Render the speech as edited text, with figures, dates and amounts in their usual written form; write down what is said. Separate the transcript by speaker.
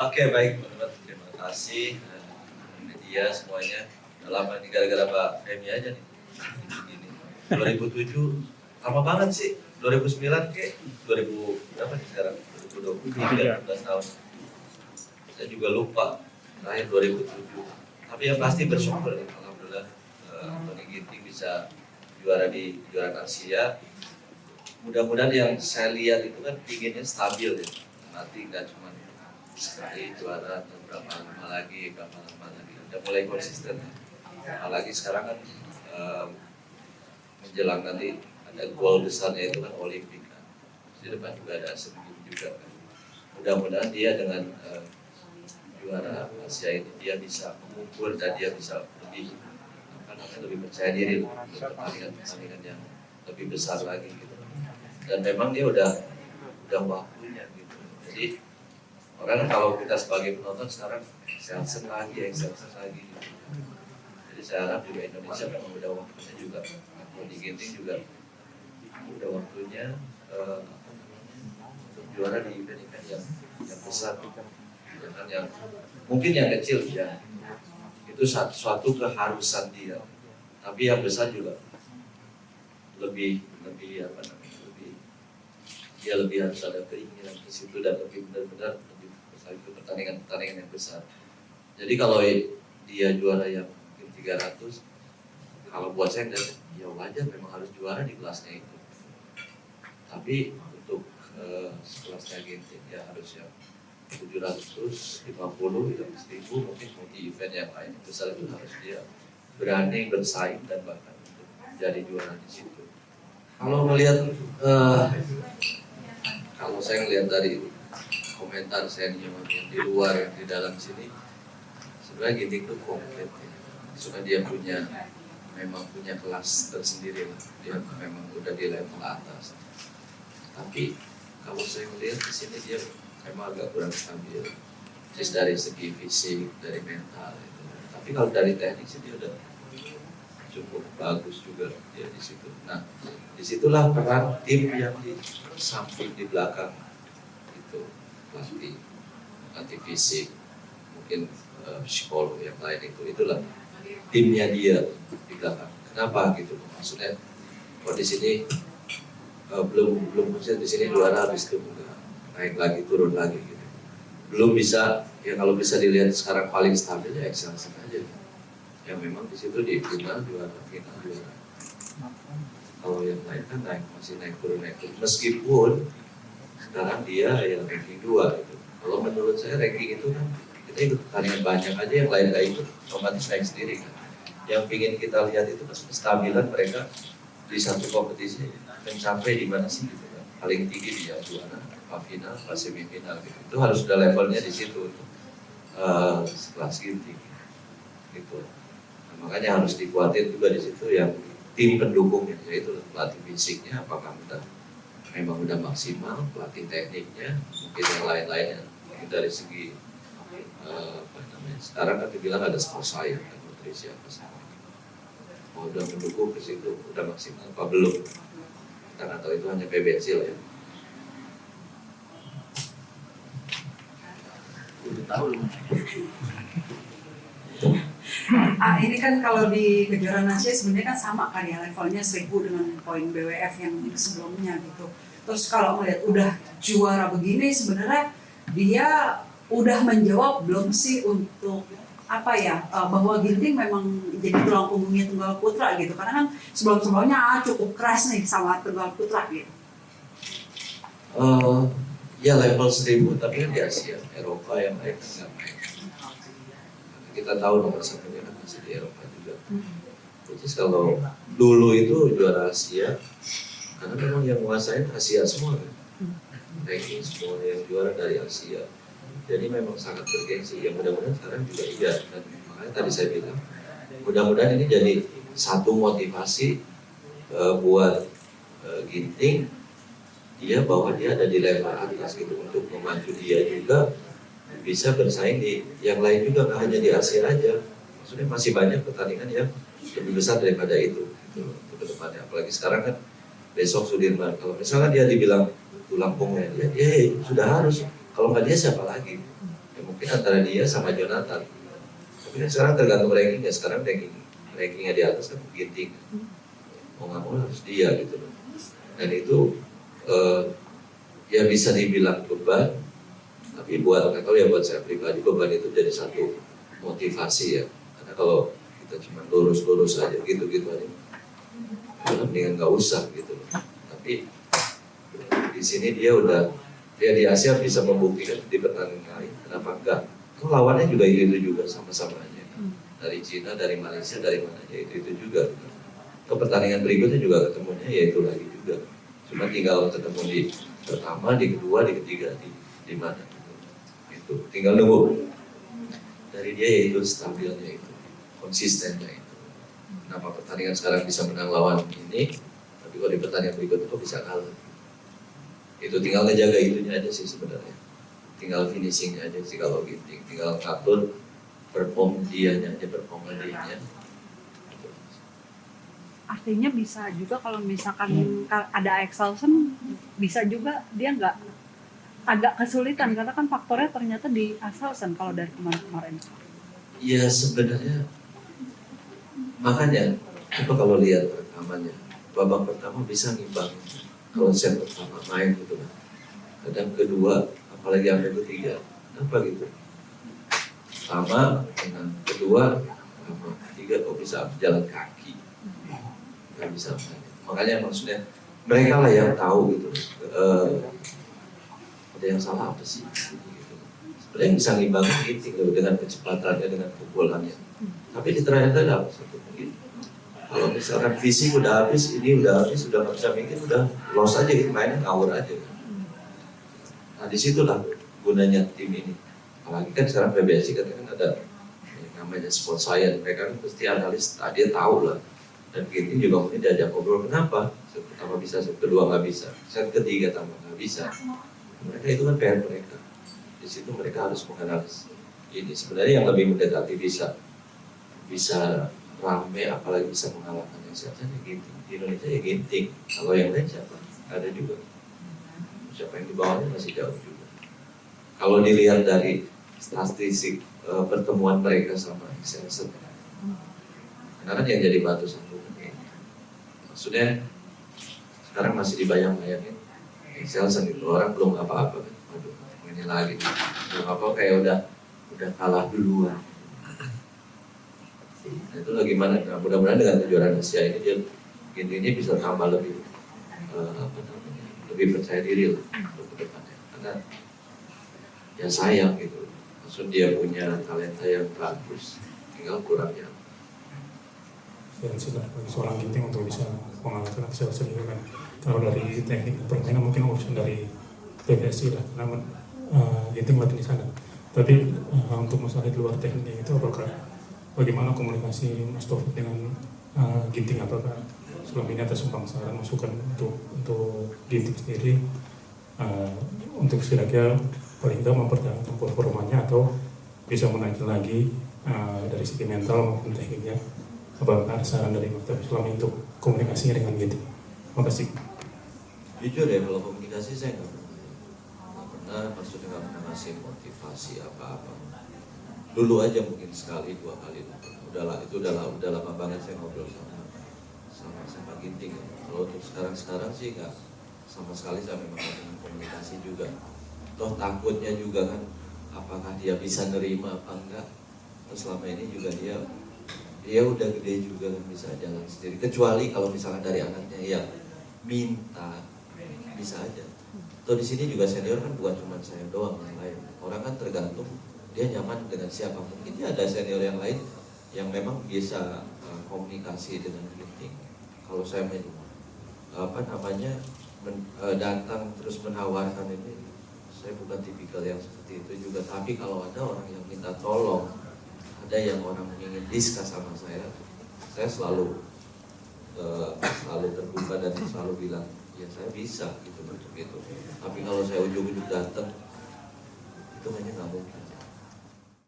Speaker 1: Oke, baik teman-teman, terima kasih media semuanya. Lama nih gara-gara Pak Femi aja nih. Ini 2007 lama banget sih. 2009 ke 2000 berapa nih sekarang? 2023 15 tahun. Saya juga lupa terakhir 2007. Tapi yang pasti bersyukur nih, alhamdulillah Tony Ginting bisa juara di kejuaraan Asia. Mudah-mudahan yang saya lihat itu kan pinginnya stabil ya. Nanti nggak cuma sekali juara atau berapa lama lagi. Udah mulai konsisten. Apalagi sekarang kan menjelang nanti ada goal besarnya itu kan Olimpik kan. Di depan juga ada Asian Games juga kan. Mudah-mudahan dia dengan juara Asia ini dia bisa mengukur dan dia bisa lebih percaya diri untuk pertandingan yang lebih besar lagi gitu. Dan memang dia udah waktunya gitu. Jadi orang kalau kita sebagai penonton sekarang Excelsen lagi gitu. Jadi saya harap juga Indonesia memang udah waktunya juga. Tony Ginting juga udah waktunya untuk juara di event-event yang besar, bukan yang mungkin yang kecil ya. Itu suatu keharusan dia. Tapi yang besar juga lebih harus ada keinginan ke situ dan lebih benar-benar lebih besar itu pertandingan yang besar. Jadi kalau dia juara yang mungkin 300, kalau buat saya ya wajar memang harus juara di kelasnya itu. Tapi untuk kelasnya Ginting ya harus yang 750, yang 1000 mungkin multi event yang lain besar itu harus dia berani bersaing dan bahkan untuk jadi juara di situ. Kalau melihat kalau saya melihat dari komentar senior yang di luar yang di dalam sini, sebenarnya Ginting itu komplit ya. Sudah dia memang punya kelas tersendiri lah. Dia memang udah di level atas. Tapi kalau saya melihat di sini dia memang agak kurang stabil, just dari segi fisik, dari mental itu. Tapi kalau dari teknik sih dia udah cukup bagus juga dia di situ. Nah, disitulah peran tim yang di samping di belakang itu, pelatih fisik, mungkin psikolog yang lain itulah timnya dia di belakang. Kenapa gitu? Maksudnya kalau di sini belum di sini juara habis itu naik lagi turun lagi gitu. Belum bisa ya, kalau bisa dilihat sekarang paling stabil ya Excelsen aja. Yang memang di situ di final juara. Kalau yang lain kan masih naik turun. Meskipun sekarang dia yang ranking 2 gitu. Kalau menurut saya ranking itu kan kita ikut pertandingan banyak aja, yang lain nggak ikut otomatis naik sendiri kan. Yang ingin kita lihat itu kestabilan mereka di satu kompetisi mencapai di mana sih gitu kan. Paling tinggi dia juara, final, semifinal gitu. Itu harus sudah levelnya di situ. Kelas Ginting gitu. Nah, makanya harus dikuatin juga di situ yang tim pendukungnya, yaitu pelatih fisiknya apakah memang udah maksimal, pelatih tekniknya, mungkin yang lain-lainnya. Mungkin dari segi sekarang kan dibilang ada sponsor kan, nutrisi apa sih? Mau udah mendukung ke situ, udah maksimal apa belum? Kita nggak tahu, itu hanya PBSI lah ya.
Speaker 2: Ini kan kalau di kejuaraan Asia sebenarnya kan sama kan ya, levelnya 1000 dengan poin BWF yang sebelumnya gitu. Terus kalau melihat udah juara begini, sebenarnya dia udah menjawab belum sih untuk bahwa Ginting memang jadi tulang punggungnya tunggal putra gitu, karena kan sebelumnya cukup keras nih sama tunggal putra gitu.
Speaker 1: Ya level 1000, tapi kan di Asia, Eropa yang lain kan nggak main. Kita tahu nomor satunya kan masih di Eropa juga. Terus kalau dulu itu juara Asia, karena memang yang menguasai Asia semua kan. Ranking semua yang juara dari Asia. Jadi memang sangat bergengsi. Yang mudah-mudahan sekarang juga iya. Dan makanya tadi saya bilang, mudah-mudahan ini jadi satu motivasi buat Ginting, dia bahwa dia ada di level atas gitu, untuk membantu dia juga bisa bersaing di yang lain juga, nggak hanya di Asia aja. Maksudnya masih banyak pertandingan yang lebih besar daripada itu gitu, untuk kedepannya. Apalagi sekarang kan besok Sudirman, kalau misalnya dia dibilang tulang punggungnya dia sudah harus, kalau nggak dia siapa lagi? Ya mungkin antara dia sama Jonathan. Tapi kan sekarang tergantung rankingnya, sekarang rankingnya di atas kan Ginting, mau nggak mau harus dia gitu loh. Dan itu ya bisa dibilang beban, tapi buat nggak tahu ya, buat saya pribadi beban itu jadi satu motivasi ya. Karena kalau kita cuma lurus aja gitu aja, mendingan nggak usah gitu loh. Tapi di sini dia di Asia bisa membuktikan di pertandingan lain, kenapa enggak? Tuh lawannya juga itu juga sama-sama aja. Dari Cina, dari Malaysia, dari mana aja itu juga. Ke pertandingan berikutnya juga ketemunya ya itu lagi juga. Cuma tinggal ketemu di pertama, di kedua, di ketiga, di mana itu. Tinggal nunggu. Dari dia ya itu stabilnya itu, konsistennya itu. Kenapa pertandingan sekarang bisa menang lawan ini, tapi kalau di pertandingan berikutnya kok bisa kalah? Itu tinggal ngejaga itunya aja sih sebenarnya. Tinggal finishingnya aja sih kalau Ginting. Tinggal ngatur perform dianya aja, perform dianya.
Speaker 3: Artinya bisa juga kalau misalkan ada Axelsen, bisa juga dia nggak agak kesulitan karena kan faktornya ternyata di Axelsen kalau dari kemarin.
Speaker 1: Ya sebenarnya makanya coba kalau lihat rekamannya, babak pertama bisa ngimbang kalau set pertama main gitu kan. Kadang kedua, apalagi sampai ketiga, apa gitu. Pertama, dengan kedua, sama ketiga kok bisa jalan kaki. Nggak bisa. Makanya maksudnya mereka lah yang tahu gitu. Ada yang salah apa sih? Gitu. Sebenarnya bisa ngimbangin Ginting loh, dengan kecepatannya, dengan pukulannya. Tapi di terakhir ada satu mungkin. Kalau misalkan fisik udah habis, ini udah habis, udah nggak bisa mikir, udah loss aja gitu, mainnya ngawur aja. Nah disitulah gunanya tim ini. Apalagi kan sekarang PBSI kan ada namanya sport science, mereka kan pasti analis, dia tahu lah. Dan Ginting juga mungkin diajak ngobrol, kenapa? Set pertama bisa, set kedua nggak bisa, set ketiga tambah nggak bisa. Mereka itu kan PR mereka. Di situ mereka harus menganalisis ini. Sebenarnya yang lebih mendekati bisa rame, apalagi bisa mengalahkan yang siapa Ginting. Di Indonesia ya Ginting. Kalau yang lain siapa? Ada juga. Siapa yang di bawahnya masih jauh juga. Kalau dilihat dari statistik pertemuan mereka sama Axelsen, karena kan yang jadi batu sandungan ini, maksudnya sekarang masih dibayang-bayangin Axelsen itu orang belum apa-apa kan, aduh ini lagi belum apa kayak udah kalah duluan. Nah, itu lagi mana? Nah, mudah-mudahan dengan kejuaraan Asia ini dia ini bisa tambah lebih lebih percaya diri lah untuk kedepannya. Karena ya sayang gitu, maksud dia punya talenta yang bagus, tinggal kurangnya.
Speaker 4: Dan sudah bagi seorang Ginting untuk bisa mengalahkan Axelsen itu kan, kalau dari teknik permainan mungkin urusan dari PBSI lah, karena Ginting latih di sana. Tapi untuk masalah di luar tekniknya itu apakah bagaimana komunikasi Mas Taufik dengan Ginting, apakah selama ini ada sumbang saran masukan untuk Ginting sendiri untuk setidaknya paling tidak mempertahankan performanya atau bisa menaiki lagi dari segi mental maupun tekniknya? Apakah ada saran dari Mas Taufik selama untuk komunikasinya dengan Ginting? Terima kasih.
Speaker 1: Jujur ya, kalau komunikasi saya nggak pernah, maksudnya nggak pernah ngasih motivasi apa-apa. Dulu aja mungkin sekali dua kali, udah lama banget saya ngobrol sama Ginting. Kalau untuk sekarang sih nggak sama sekali, saya memang nggak komunikasi juga. Toh takutnya juga kan, apakah dia bisa nerima apa enggak. Terus selama ini juga dia udah gede juga kan, bisa jalan sendiri. Kecuali kalau misalkan dari anaknya yang minta, bisa aja. Atau di sini juga senior kan bukan cuma saya doang, yang lain. Orang kan tergantung dia nyaman dengan siapa. Mungkin dia ada senior yang lain yang memang bisa komunikasi dengan Ginting. Kalau saya datang terus menawarkan ini, saya bukan tipikal yang seperti itu juga. Tapi kalau ada orang yang minta tolong, ada yang orang ingin diskus sama saya selalu terbuka dan selalu bilang ya saya bisa gitu untuk itu. Tapi kalau saya ujung-ujung datang, itu hanya nggak mungkin.